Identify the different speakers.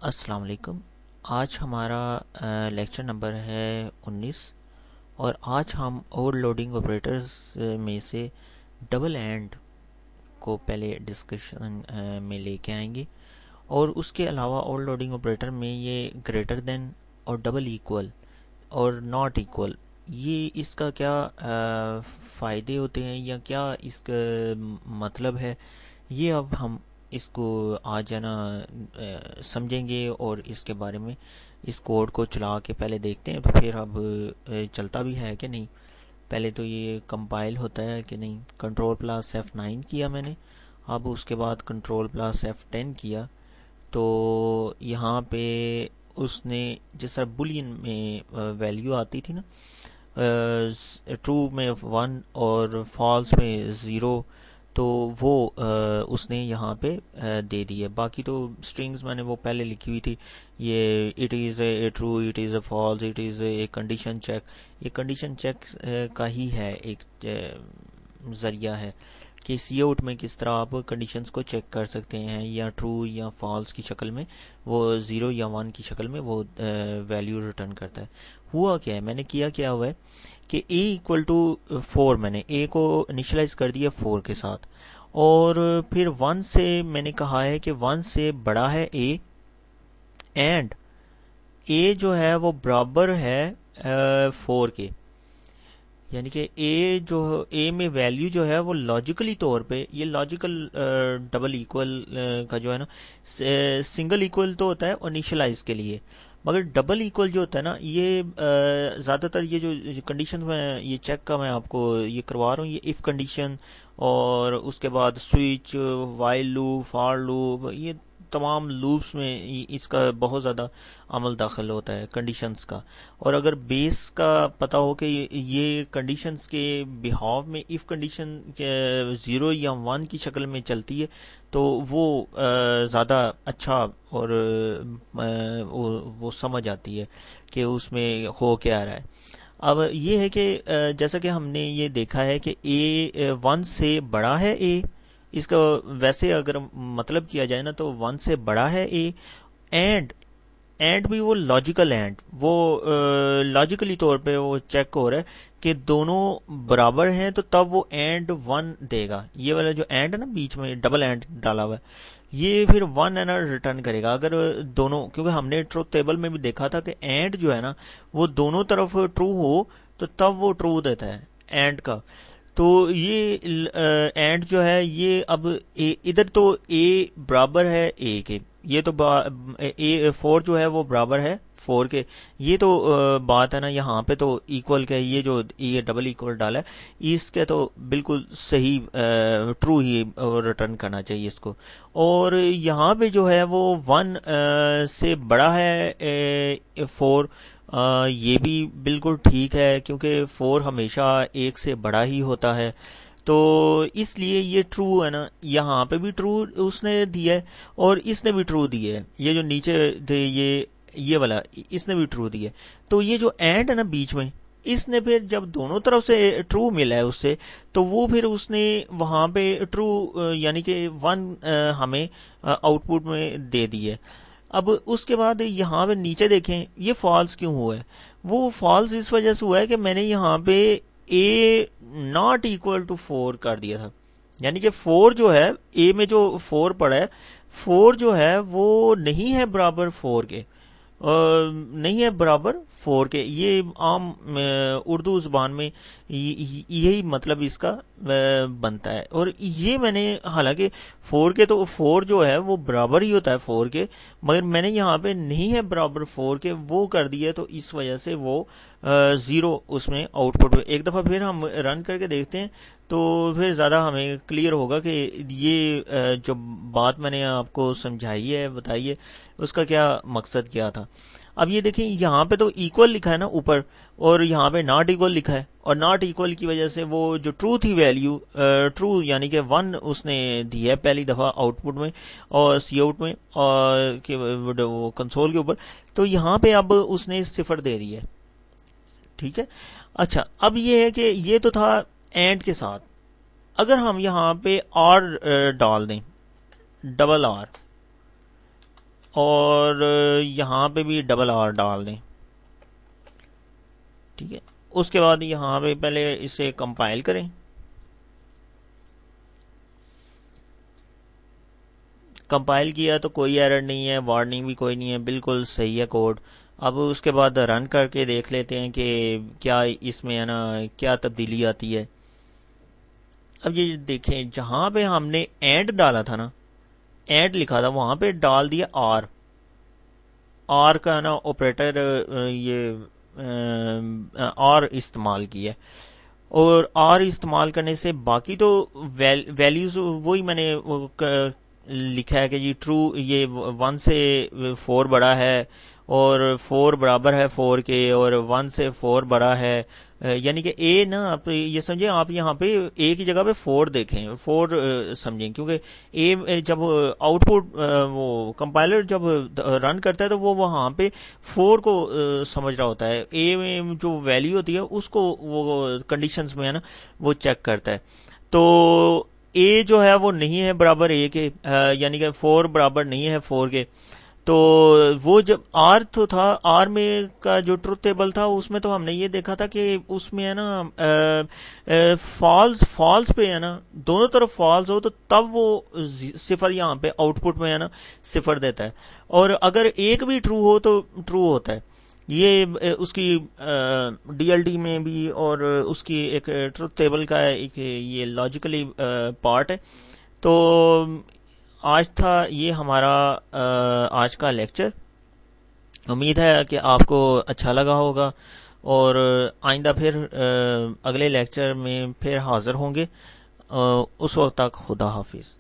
Speaker 1: अस्सलाम वालेकुम। आज हमारा लेक्चर नंबर है 19 और आज हम ओवरलोडिंग ऑपरेटर्स में से डबल एंड को पहले डिस्कशन में लेके आएंगे और उसके अलावा ओवरलोडिंग ऑपरेटर में ये ग्रेटर देन और डबल इक्वल और नॉट इक्वल, ये इसका क्या फ़ायदे होते हैं या क्या इसका मतलब है, ये अब हम इसको आज है ना समझेंगे और इसके बारे में इस कोड को चला के पहले देखते हैं तो फिर अब चलता भी है कि नहीं, पहले तो ये कंपाइल होता है कि नहीं। कंट्रोल प्लस F9 किया मैंने, अब उसके बाद कंट्रोल प्लस F10 किया तो यहाँ पे उसने जिस तरह बुलियन में वैल्यू आती थी ना, ट्रू में 1 और फॉल्स में 0, तो वो उसने यहाँ पे दे दी है। बाकी तो स्ट्रिंग्स मैंने वो पहले लिखी हुई थी, ये it is a true, it is a false, it is a condition check. ये कंडीशन चेक का ही है एक ज़रिया है कि सी आउट में किस तरह आप कंडीशंस को चेक कर सकते हैं, या ट्रू या फॉल्स की शक्ल में, वो 0 या 1 की शक्ल में वो वैल्यू रिटर्न करता है। हुआ क्या है, मैंने किया क्या हुआ है कि a इक्वल टू 4, मैंने a को इनिशलाइज कर दिया 4 के साथ, और फिर 1 से मैंने कहा है कि 1 से बड़ा है a, एंड a जो है वो बराबर है 4 के। यानी कि a में वैल्यू जो है वो लॉजिकली तौर पे, ये लॉजिकल डबल इक्वल का जो है ना, सिंगल इक्वल तो होता है इनिशियलाइज के लिए, मगर डबल इक्वल जो होता है ना, ये ज़्यादातर ये जो कंडीशन में ये चेक का मैं आपको ये करवा रहा हूँ, ये इफ़ कंडीशन और उसके बाद switch, while loop, for loop, ये तमाम लूप्स में इसका बहुत ज़्यादा अमल दाखिल होता है कंडीशंस का। और अगर बेस का पता हो कि ये कंडीशंस के बिहाव में इफ़ कंडीशन 0 या 1 की शक्ल में चलती है तो वो ज़्यादा अच्छा और वो समझ आती है कि उसमें हो क्या रहा है। अब ये है कि जैसा कि हमने ये देखा है कि a 1 से बड़ा है a, इसका वैसे अगर मतलब किया जाए ना तो 1 से बड़ा है a, एंड भी वो लॉजिकल एंड, वो लॉजिकली तौर पे वो चेक हो रहा है कि दोनों बराबर हैं, तो तब वो एंड 1 देगा। ये वाला जो एंड है ना बीच में डबल एंड डाला हुआ है, ये फिर 1 है ना रिटर्न करेगा अगर दोनों, क्योंकि हमने ट्रूथ टेबल में भी देखा था कि एंड जो है ना वो दोनों तरफ ट्रू हो तो तब वो ट्रू देता है एंड का। तो ये एंड जो है ये अब इधर तो a बराबर है a के, ये तो a 4 जो है वो बराबर है 4 के, ये तो बात है ना यहाँ पे तो इक्वल के, ये जो ये डबल इक्वल डाला है इसके तो बिल्कुल सही ट्रू ही रिटर्न करना चाहिए इसको। और यहाँ पे जो है वो 1 से बड़ा है 4, ये भी बिल्कुल ठीक है क्योंकि 4 हमेशा 1 से बड़ा ही होता है, तो इसलिए ये ट्रू है ना, यहाँ पे भी ट्रू उसने दिया है और इसने भी ट्रू दिया है। ये जो नीचे थे ये वाला इसने भी ट्रू दिया है। तो ये जो एंड है ना बीच में, इसने फिर जब दोनों तरफ से ट्रू मिला है उससे, तो वो फिर उसने वहाँ पे ट्रू यानी कि 1 हमें आउटपुट में दे दी है। अब उसके बाद यहाँ पे नीचे देखें ये फॉल्स क्यों हुआ है, वो फॉल्स इस वजह से हुआ है कि मैंने यहाँ पे a नॉट इक्वल टू 4 कर दिया था। यानी कि 4 जो है a में जो 4 पड़ा है, 4 जो है वो नहीं है बराबर 4 के, नहीं है बराबर 4 के। ये आम उर्दू ज़ुबान में यही मतलब इसका बनता है। और ये मैंने हालांकि 4 के, तो 4 जो है वो बराबर ही होता है 4 के, मगर मैंने यहाँ पे नहीं है बराबर 4 के वो कर दिया, तो इस वजह से वो 0 उसमें आउटपुट। एक दफ़ा फिर हम रन करके देखते हैं तो फिर ज़्यादा हमें क्लियर होगा कि ये जो बात मैंने आपको समझाई है, बताई है, उसका क्या मकसद क्या था। अब ये देखें यहाँ पे तो इक्वल लिखा है ना ऊपर, और यहाँ पे नॉट इक्वल लिखा है, और नॉट इक्वल की वजह से वो जो ट्रू थी वैल्यू, ट्रू यानी कि 1 उसने दी है पहली दफ़ा आउटपुट में और सी आउट में और वो कंसोल के ऊपर, तो यहाँ पे अब उसने 0 दे दी है। ठीक है, अच्छा अब ये है कि ये तो था एंड के साथ। अगर हम यहाँ पे आर डाल दें, डबल आर, और यहाँ पे भी डबल आर डाल दें। ठीक है, उसके बाद यहाँ पे पहले इसे कंपाइल करें। कंपाइल किया तो कोई एरर नहीं है, वार्निंग भी कोई नहीं है, बिल्कुल सही है कोड। अब उसके बाद रन करके देख लेते हैं कि क्या इसमें है ना क्या तब्दीली आती है। अब ये देखें, जहां पे हमने एंड डाला था ना, एंड लिखा था, वहां पे डाल दिया आर। आर का ना ऑपरेटर ये आर इस्तेमाल किया, और आर इस्तेमाल करने से बाकी तो वैल्यूज वही मैंने लिखा है कि जी ट्रू, ये 1 से 4 बड़ा है, और 4 बराबर है 4 के, और 1 से 4 बड़ा है। यानी कि ए ना, आप ये समझें, आप यहाँ पे ए की जगह पे 4 देखें, 4 समझें, क्योंकि ए जब आउटपुट वो कंपाइलर जब रन करता है तो वो वहाँ पे 4 को समझ रहा होता है। ए में जो वैल्यू होती है उसको वो कंडीशंस में है ना वो चेक करता है। तो ए जो है वो नहीं है बराबर ए के, यानी कि 4 बराबर नहीं है 4 के। तो वो जब आर तो था, आर में का जो ट्रुथ टेबल था उसमें तो हमने ये देखा था कि उसमें है ना फॉल्स फॉल्स पे है ना, दोनों तरफ फॉल्स हो तो तब वो सिफर यहाँ पे आउटपुट में है ना सिफर देता है, और अगर एक भी ट्रू हो तो ट्रू होता है। ये उसकी डीएलडी में भी, और उसकी एक ट्रुथ टेबल का एक ये लॉजिकली पार्ट है। तो आज था ये हमारा आज का लेक्चर। उम्मीद है कि आपको अच्छा लगा होगा, और आइंदा फिर अगले लेक्चर में फिर हाजिर होंगे। उस वक्त तक खुदा हाफिज़।